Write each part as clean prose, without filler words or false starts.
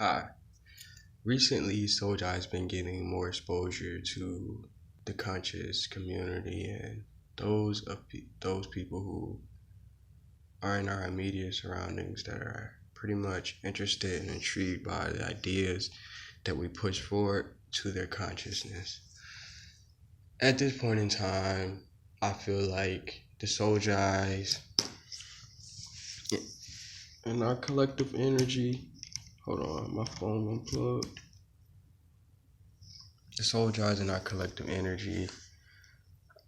Hi. Recently, Soulja has been getting more exposure to the conscious community and those people who are in our immediate surroundings that are pretty much interested and intrigued by the ideas that we push forward to their consciousness. At this point in time, I feel like the Souljas and our collective energy. Hold on, my phone unplugged. The Souljas and our collective energy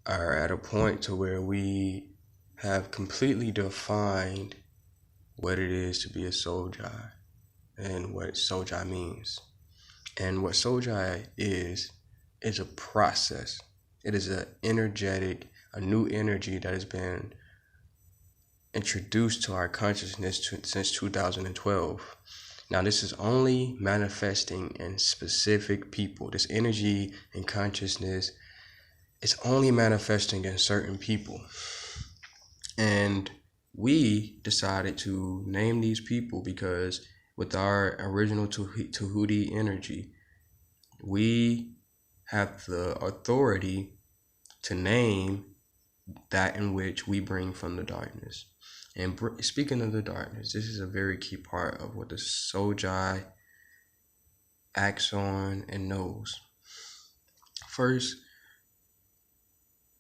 are at a point to where we have completely defined what it is to be a Soulja and what Soulja means. And what Soulja is a process. It is a new energy that has been introduced to our consciousness since 2012. Now, this is only manifesting in specific people. This energy and consciousness is only manifesting in certain people. And we decided to name these people because with our original Tahuti energy, we have the authority to name that in which we bring from the darkness. And speaking of the darkness, this is a very key part of what the Soulja acts on and knows. First,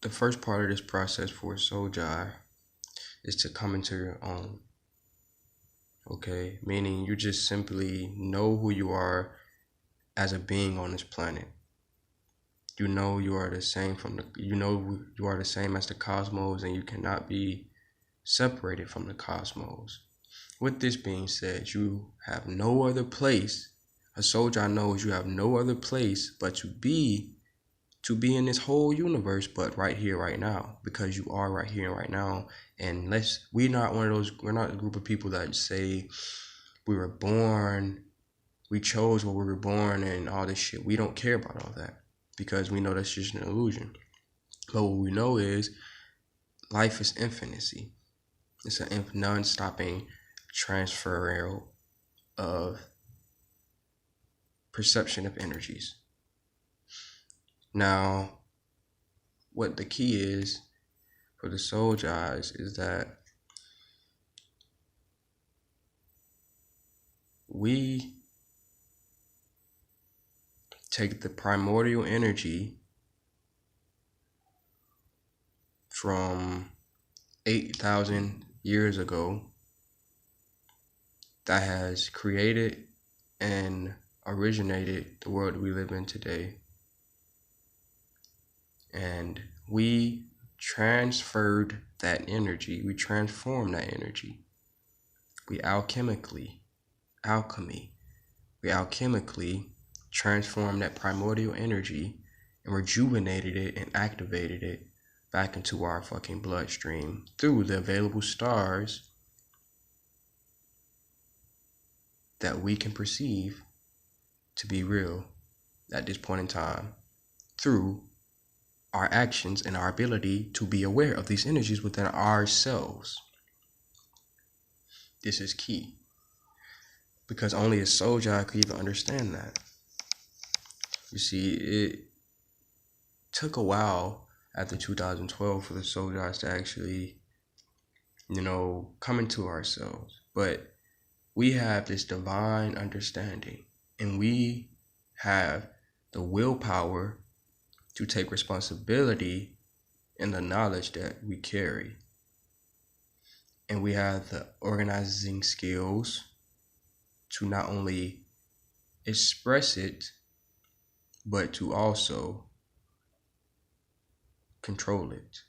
the first part of this process for Soulja is to come into your own. Okay, meaning you just simply know who you are as a being on this planet. You know you are the same you are the same as the cosmos, and you cannot be separated from the cosmos. With this being said, you have no other place. A Soulja knows you have no other place but to be in this whole universe, but right here, right now, because you are right here, right now. And we're not a group of people that say we were born, we chose where we were born and all this shit. We don't care about all that because we know that's just an illusion. But what we know is life is infinity. It's a non-stopping transfer of perception of energies. Now, what the key is for the Souljas is that we take the primordial energy from 8,000 years ago that has created and originated the world we live in today. And we transferred that energy, we transformed that energy. We alchemically transformed that primordial energy and rejuvenated it and activated it back into our fucking bloodstream through the available stars that we can perceive to be real at this point in time through our actions and our ability to be aware of these energies within ourselves. This is key because only a Soulja could even understand that. You see, it took a while after 2012 for the Souljas to actually, come into ourselves. But we have this divine understanding, and we have the willpower to take responsibility in the knowledge that we carry. And we have the organizing skills to not only express it, but to also control it.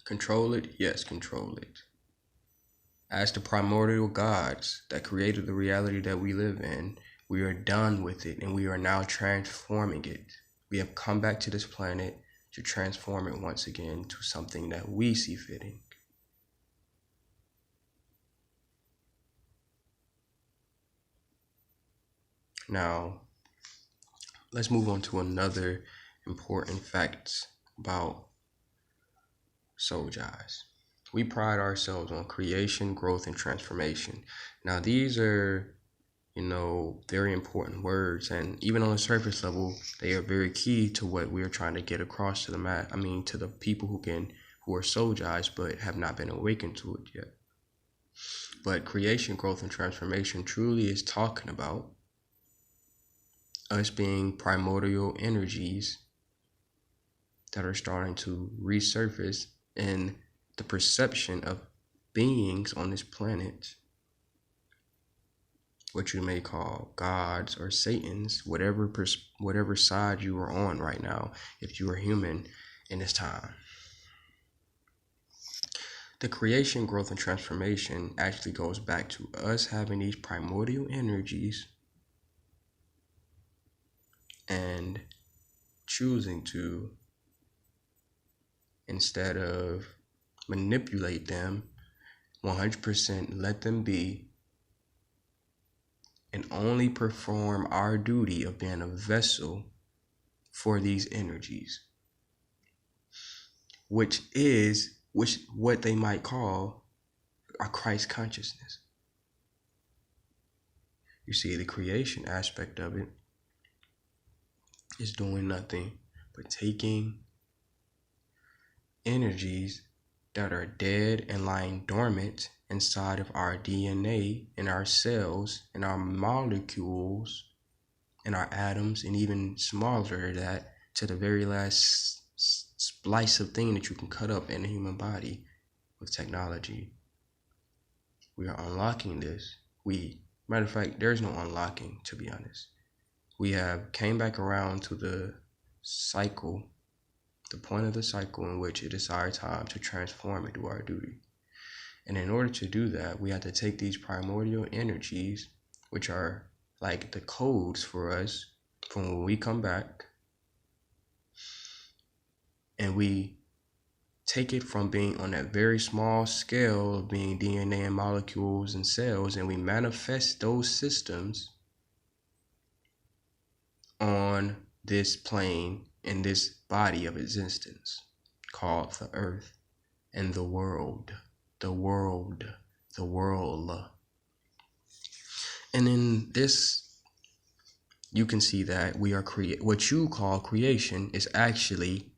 Control it? Yes, control it. As the primordial gods that created the reality that we live in, we are done with it and we are now transforming it. We have come back to this planet to transform it once again to something that we see fitting. Now, let's move on to another important fact about Souljas. We pride ourselves on creation, growth, and transformation. Now, these are, very important words, and even on the surface level, they are very key to what we are trying to get across to to the people who are XOLJIs but have not been awakened to it yet. But creation, growth, and transformation truly is talking about us being primordial energies that are starting to resurface in the perception of beings on this planet, what you may call gods or satans, whatever side you are on right now, if you are human in this time. The creation, growth, and transformation actually goes back to us having these primordial energies and choosing to, instead of manipulate them, 100% let them be and only perform our duty of being a vessel for these energies, which what they might call a Christ consciousness. You see, the creation aspect of it is doing nothing but taking energies that are dead and lying dormant inside of our DNA, in our cells, in our molecules, in our atoms, and even smaller than that, to the very last splice of thing that you can cut up in the human body with technology. We are unlocking this. Matter of fact, there's no unlocking, to be honest. We have came back around to the cycle, the point of the cycle in which it is our time to transform and do our duty. And in order to do that, we have to take these primordial energies, which are like the codes for us from when we come back, and we take it from being on that very small scale of being DNA and molecules and cells, and we manifest those systems on this plane, in this body of existence called the earth and the world. And in this, you can see that we are what you call creation is actually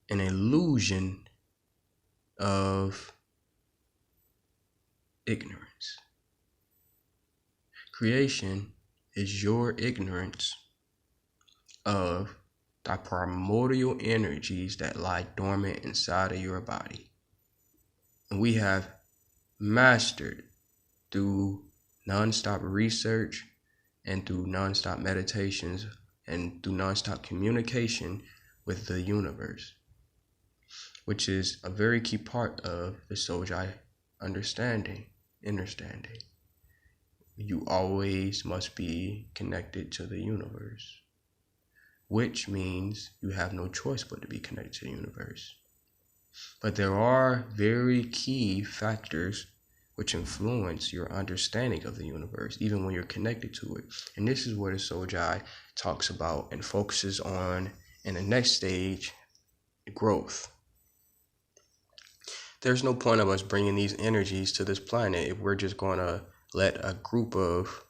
an illusion of ignorance. Creation is your ignorance of the primordial energies that lie dormant inside of your body. And we have mastered, through nonstop research and through nonstop meditations and through nonstop communication with the universe, which is a very key part of the XOLJI understanding. You always must be connected to the universe, which means you have no choice but to be connected to the universe. But there are very key factors which influence your understanding of the universe, even when you're connected to it. And this is what the XOLJI talks about and focuses on in the next stage, growth. There's no point of us bringing these energies to this planet if we're just going to let a group of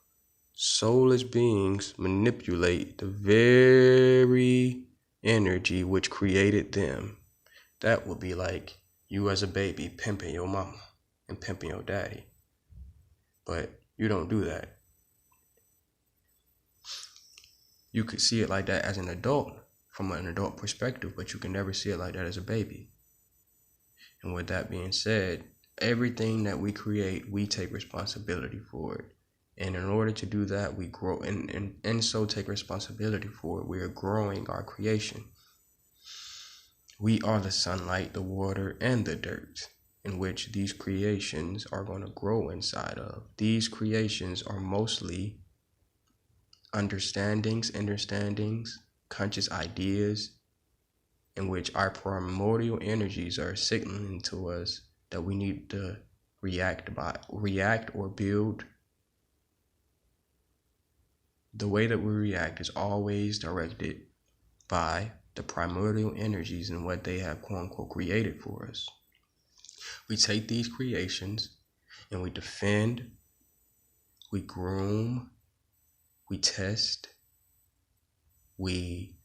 soulless beings manipulate the very energy which created them. That would be like you as a baby pimping your mama and pimping your daddy. But you don't do that. You could see it like that as an adult, from an adult perspective, but you can never see it like that as a baby. And with that being said, everything that we create, we take responsibility for it. And in order to do that, we grow and so take responsibility for it. We are growing our creation. We are the sunlight, the water, and the dirt in which these creations are going to grow inside of. These creations are mostly understandings, conscious ideas, in which our primordial energies are signaling to us that we need to react or build. The way that we react is always directed by the primordial energies and what they have, quote unquote, created for us. We take these creations and we defend, we groom, we test, we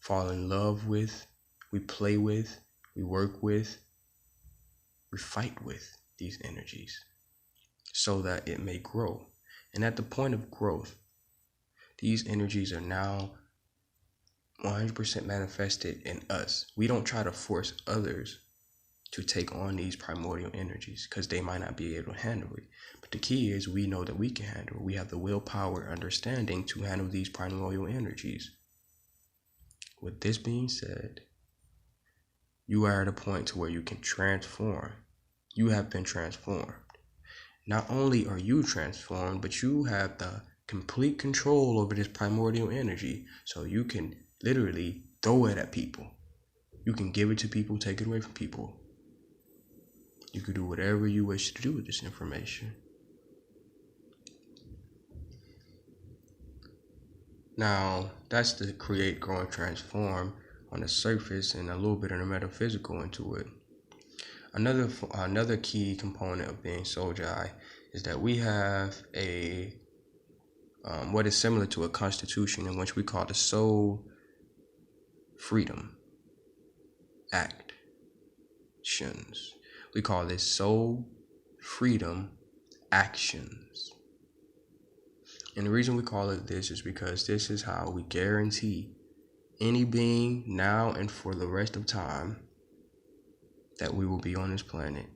fall in love with, we play with, we work with, we fight with these energies so that it may grow. And at the point of growth, these energies are now 100% manifested in us. We don't try to force others to take on these primordial energies because they might not be able to handle it. But the key is we know that we can handle it. We have the willpower, understanding to handle these primordial energies. With this being said, you are at a point to where you can transform. You have been transformed. Not only are you transformed, but you have the complete control over this primordial energy. So you can literally throw it at people. You can give it to people, take it away from people. You can do whatever you wish to do with this information. Now, that's the create, grow, and transform on the surface and a little bit of the metaphysical into it. Another key component of being XOLJI is that we have a what is similar to a constitution in which we call the Soul Freedom Actions. We call this Soul Freedom Actions. And the reason we call it this is because this is how we guarantee any being now and for the rest of time that we will be on this planet,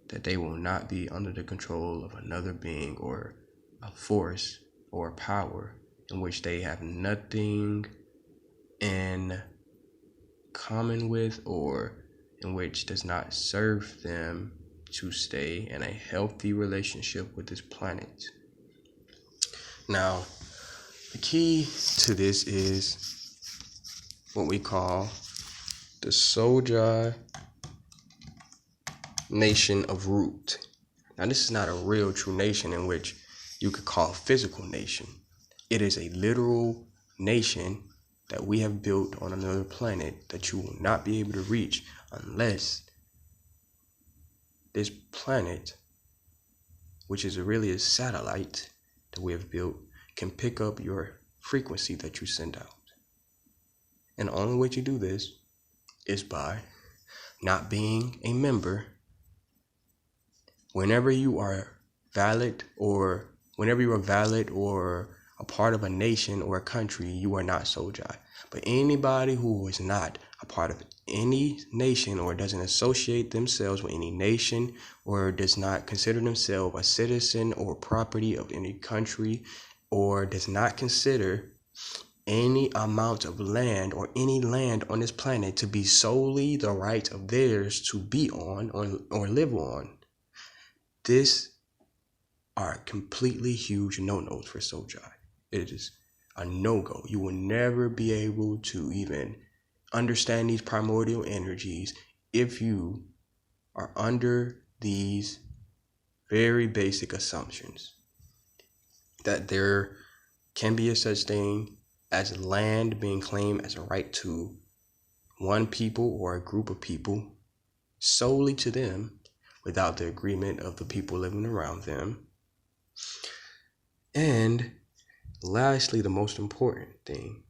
that they will not be under the control of another being or a force or a power in which they have nothing in common with or in which does not serve them to stay in a healthy relationship with this planet. Now, the key to this is what we call the XOLJI nation of root. Now, this is not a real true nation in which you could call a physical nation. It is a literal nation that we have built on another planet that you will not be able to reach unless this planet, which is really a satellite that we have built, can pick up your frequency that you send out. And the only way to do this is by not being a member. Whenever you are valid or a part of a nation or a country, you are not XOLJI. But anybody who is not a part of any nation or doesn't associate themselves with any nation or does not consider themselves a citizen or property of any country or does not consider any amount of land or any land on this planet to be solely the right of theirs to be on or live on, this are completely huge no-nos for XOLJI. It is a no-go. You will never be able to even understand these primordial energies if you are under these very basic assumptions that there can be a such thing as land being claimed as a right to one people or a group of people solely to them without the agreement of the people living around them. And lastly, the most important thing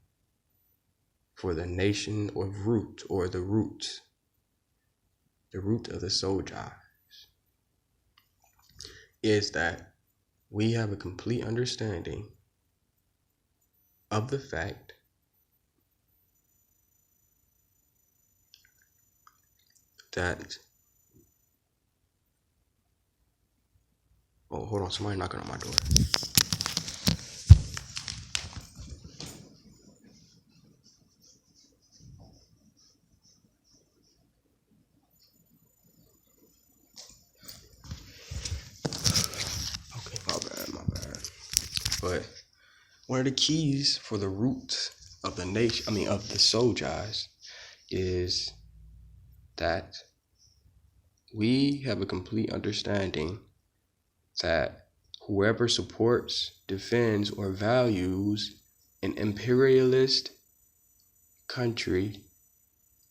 for the nation of root or the root of the XOLJI is that we have a complete understanding of the fact that hold on, somebody knocking on my door. Okay, my bad. But one of the keys for the root of the nation, of the XOLJIs, is that we have a complete understanding that whoever supports, defends, or values an imperialist country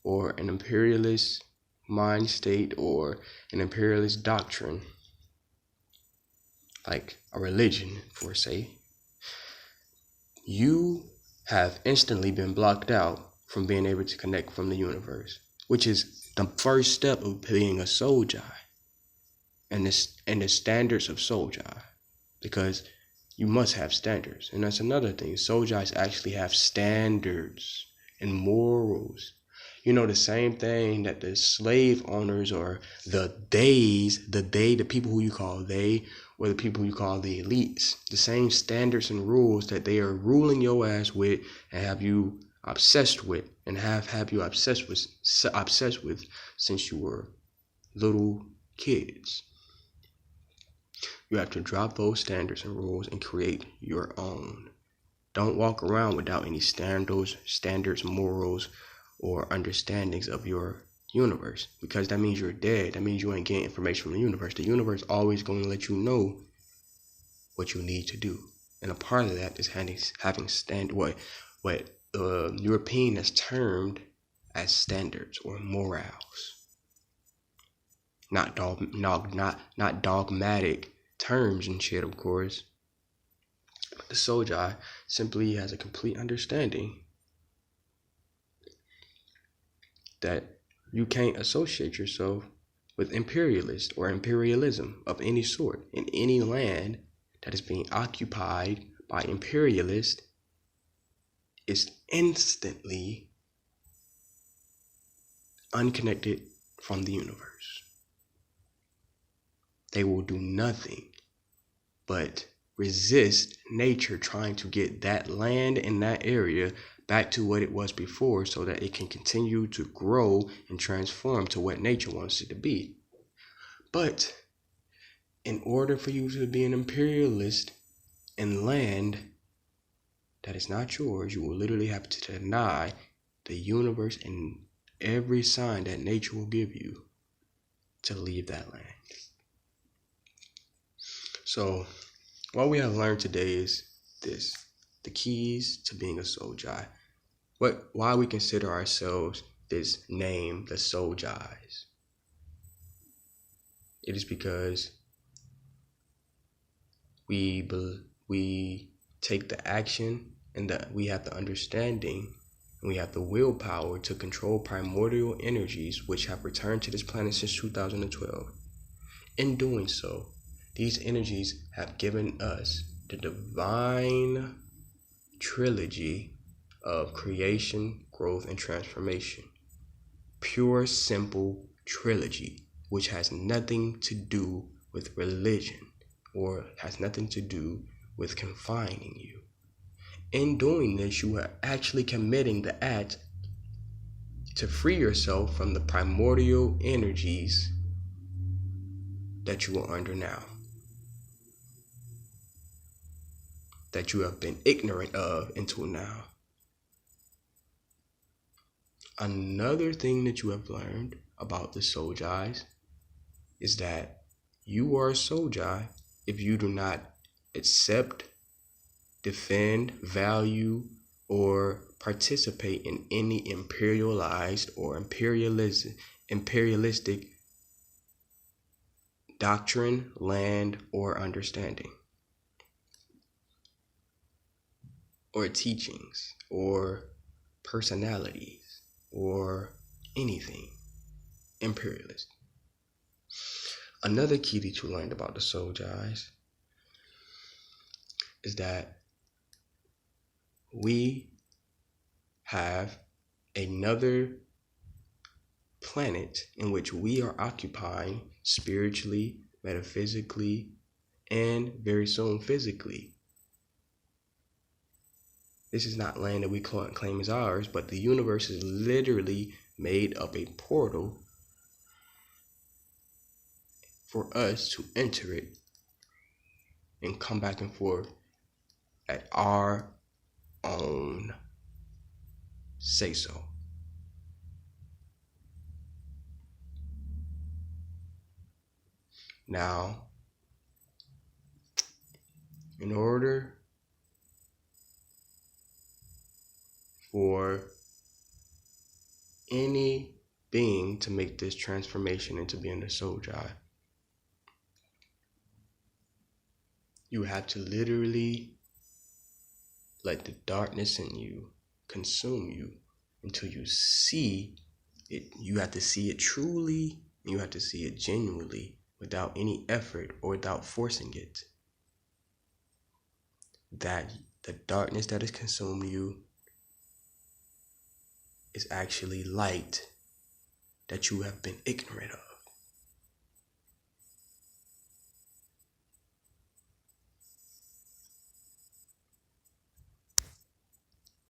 or an imperialist mind state or an imperialist doctrine, like a religion, for say, you have instantly been blocked out from being able to connect from the universe, which is the first step of being a XOLJI and the standards of XOLJI, because you must have standards. And that's another thing. XOLJIs actually have standards and morals. You know, the same thing that the slave owners or the people who you call they, or the people you call the elites, the same standards and rules that they are ruling your ass with and have you obsessed with and have you obsessed with since you were little kids. You have to drop those standards and rules and create your own. Don't walk around without any standards, morals, or understandings of your universe, because that means you're dead. That means you ain't getting information from the universe. The universe always going to let you know what you need to do, and a part of that is having what European has termed as standards or morals. Not dogmatic terms and shit, of course. But the XOLJI simply has a complete understanding that you can't associate yourself with imperialist or imperialism of any sort in any land that is being occupied by imperialists. Is instantly unconnected from the universe. They will do nothing but resist nature trying to get that land in that area back to what it was before, so that it can continue to grow and transform to what nature wants it to be. But in order for you to be an imperialist in land that is not yours, you will literally have to deny the universe and every sign that nature will give you to leave that land. So what we have learned today is this: the keys to being a XOLJI. Why we consider ourselves this name, the XOLJIs. It is because we take the action, and we have the understanding, and we have the willpower to control primordial energies which have returned to this planet since 2012. In doing so, these energies have given us the divine trilogy of creation, growth, and transformation. Pure, simple trilogy, which has nothing to do with religion or has nothing to do with confining you. In doing this, you are actually committing the act to free yourself from the primordial energies that you are under now, that you have been ignorant of until now. Another thing that you have learned about the XOLJIs is that you are a XOLJI if you do not accept, defend, value, or participate in any imperialized or imperialistic doctrine, land, or understanding, or teachings, or personalities, or anything imperialist. Another key that you learned about the XOLJIs is that we have another planet in which we are occupying spiritually, metaphysically, and very soon physically. This is not land that we claim as ours, but the universe is literally made up a portal for us to enter it and come back and forth at our own say so. Now, in order for any being to make this transformation into being the XOLJI. You have to literally let the darkness in you consume you until you see it. You have to see it truly, and you have to see it genuinely without any effort or without forcing it. That the darkness that has consumed you is actually light that you have been ignorant of.